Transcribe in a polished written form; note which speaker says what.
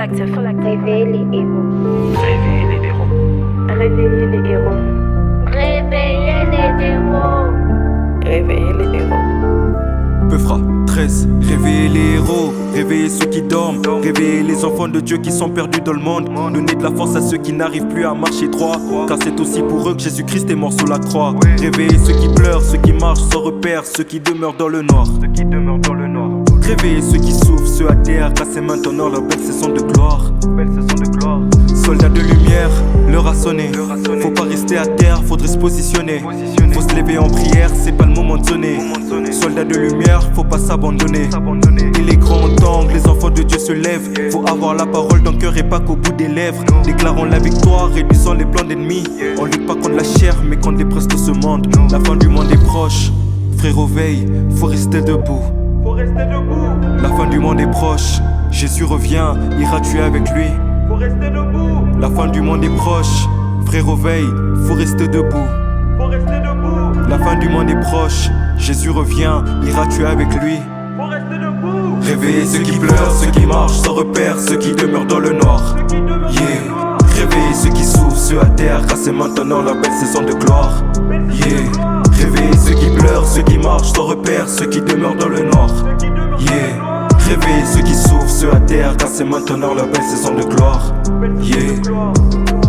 Speaker 1: collectif.
Speaker 2: Réveiller les héros.
Speaker 3: Réveiller les héros.
Speaker 1: Réveiller les héros.
Speaker 2: Réveiller les héros.
Speaker 1: Réveiller les héros.
Speaker 4: Peufra 13, réveiller les héros, réveiller ceux qui dorment, réveiller les enfants de Dieu qui sont perdus dans le monde, donner de la force à ceux qui n'arrivent plus à marcher droit, car c'est aussi pour eux que Jésus-Christ est mort sur la croix. Réveiller ceux qui pleurent, ceux qui marchent sans repère, ceux qui demeurent dans le noir. Réveiller ceux qui souffrent, ceux à terre, car c'est maintenant leur belle saison de gloire. Soldats de lumière, l'heure a sonné. Faut pas rester à terre, faudrait se positionner. Faut se lever en prière, c'est pas le moment de sonner. Soldats de lumière, faut pas s'abandonner. Il est grand temps que les enfants de Dieu se lèvent. Faut avoir la parole dans le cœur et pas qu'au bout des lèvres. Déclarons la victoire, réduisons les plans d'ennemis. On lutte pas contre la chair, mais contre les princes de ce monde. La fin du monde est proche, frère, veille, faut rester debout. La fin du monde est proche, Jésus revient, ira-tu avec lui? La fin du monde est proche, frère, veille, faut rester debout. La fin du monde est proche, Jésus revient, ira-tu avec lui? Réveillez ceux qui pleurent, ceux qui marchent sans repère, ceux qui demeurent dans le noir. Yeah. Réveillez ceux qui souffrent, ceux à terre, car c'est maintenant la belle saison de gloire. Yeah. Réveillez ceux qui pleurent, ceux qui marchent sans repère, ceux qui demeurent dans le noir. Yeah. Réveillez ceux qui souffrent, ceux à terre, car c'est maintenant la belle saison de gloire. Yeah.